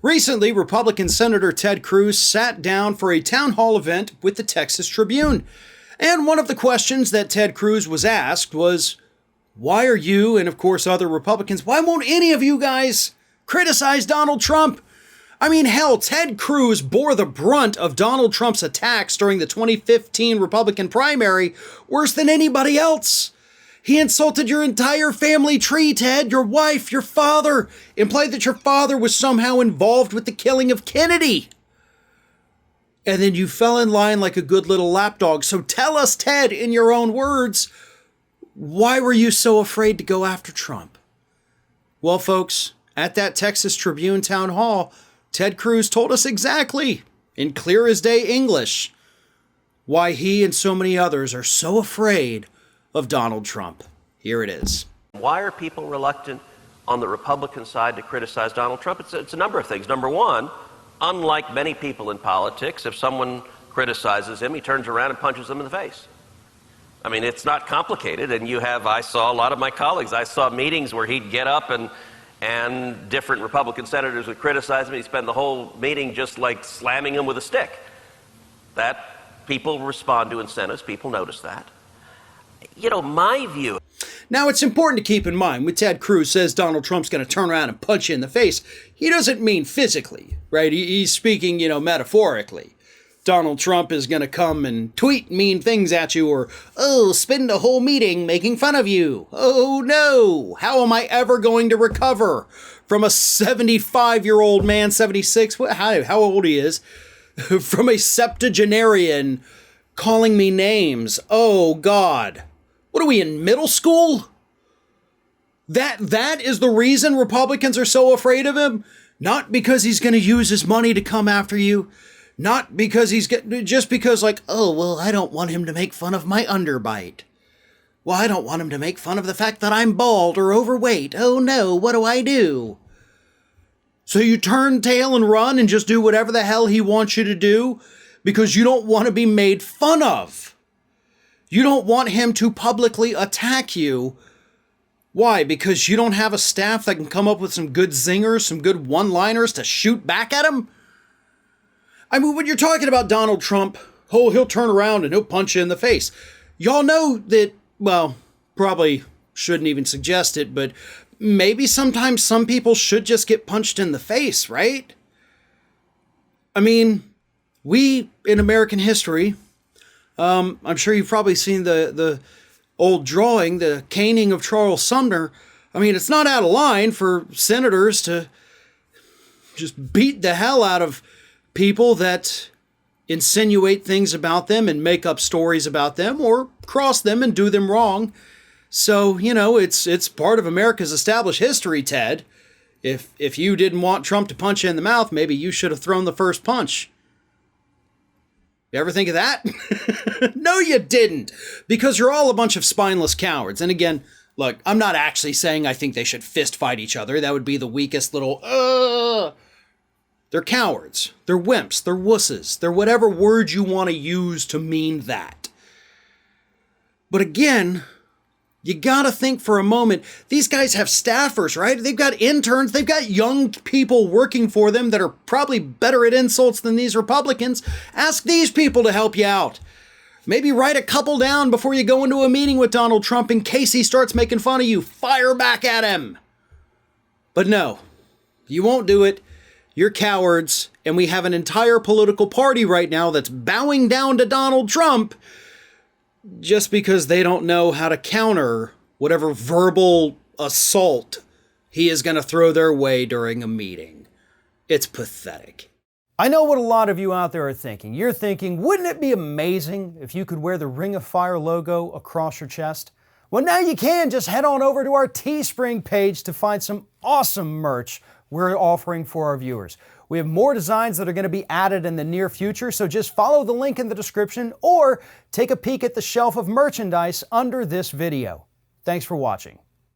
Recently, Republican Senator Ted Cruz sat down for a town hall event with the Texas Tribune. And one of the questions that Ted Cruz was asked was, why are you, and of course other Republicans, why won't any of you guys criticize Donald Trump? I mean, hell, Ted Cruz bore the brunt of Donald Trump's attacks during the 2015 Republican primary worse than anybody else. He insulted your entire family tree, Ted, your wife, your father, implied that your father was somehow involved with the killing of Kennedy. And then you fell in line like a good little lapdog. So tell us, Ted, in your own words, why were you so afraid to go after Trump? Well, folks, at that Texas Tribune town hall, Ted Cruz told us exactly, in clear as day English, why he and so many others are so afraid of Donald Trump. Here it is. Why are people reluctant on the Republican side to criticize Donald Trump? It's a number of things. Number one, unlike many people in politics, if someone criticizes him, he turns around and punches them in the face. I mean, it's not complicated. And I saw a lot of my colleagues, I saw meetings where he'd get up and different Republican senators would criticize him. He'd spend the whole meeting just like slamming him with a stick. That people respond to incentives. People notice that. My view. Now, it's important to keep in mind when Ted Cruz says Donald Trump's going to turn around and punch you in the face, he doesn't mean physically, right? He's speaking, metaphorically. Donald Trump is going to come and tweet mean things at you or, spend a whole meeting making fun of you. Oh, no. How am I ever going to recover from a 75-year-old man, 76, how old he is, from a septuagenarian calling me names? Oh, God. What are we, in middle school? That is the reason Republicans are so afraid of him? Not because he's going to use his money to come after you. Not because just because I don't want him to make fun of my underbite. Well, I don't want him to make fun of the fact that I'm bald or overweight. Oh no, what do I do? So you turn tail and run and just do whatever the hell he wants you to do because you don't want to be made fun of. You don't want him to publicly attack you. Why? Because you don't have a staff that can come up with some good zingers, some good one-liners to shoot back at him? I mean, when you're talking about Donald Trump, he'll turn around and he'll punch you in the face. Y'all know that, well, probably shouldn't even suggest it, but maybe sometimes some people should just get punched in the face, right? I mean, we, in American history, I'm sure you've probably seen the old drawing, the caning of Charles Sumner. I mean, it's not out of line for senators to just beat the hell out of people that insinuate things about them and make up stories about them or cross them and do them wrong. So, it's part of America's established history, Ted. If you didn't want Trump to punch you in the mouth, maybe you should have thrown the first punch. You ever think of that? No, you didn't. Because you're all a bunch of spineless cowards. And again, look, I'm not actually saying I think they should fist fight each other. That would be the weakest little, They're cowards. They're wimps. They're wusses. They're whatever word you want to use to mean that. But again, you gotta think for a moment, these guys have staffers, right? They've got interns, they've got young people working for them that are probably better at insults than these Republicans. Ask these people to help you out. Maybe write a couple down before you go into a meeting with Donald Trump in case he starts making fun of you. Fire back at him. But no, you won't do it. You're cowards, and we have an entire political party right now that's bowing down to Donald Trump just because they don't know how to counter whatever verbal assault he is going to throw their way during a meeting. It's pathetic. I know what a lot of you out there are thinking. You're thinking, wouldn't it be amazing if you could wear the Ring of Fire logo across your chest? Well, now you can. Just head on over to our Teespring page to find some awesome merch we're offering for our viewers. We have more designs that are going to be added in the near future, so just follow the link in the description or take a peek at the shelf of merchandise under this video. Thanks for watching.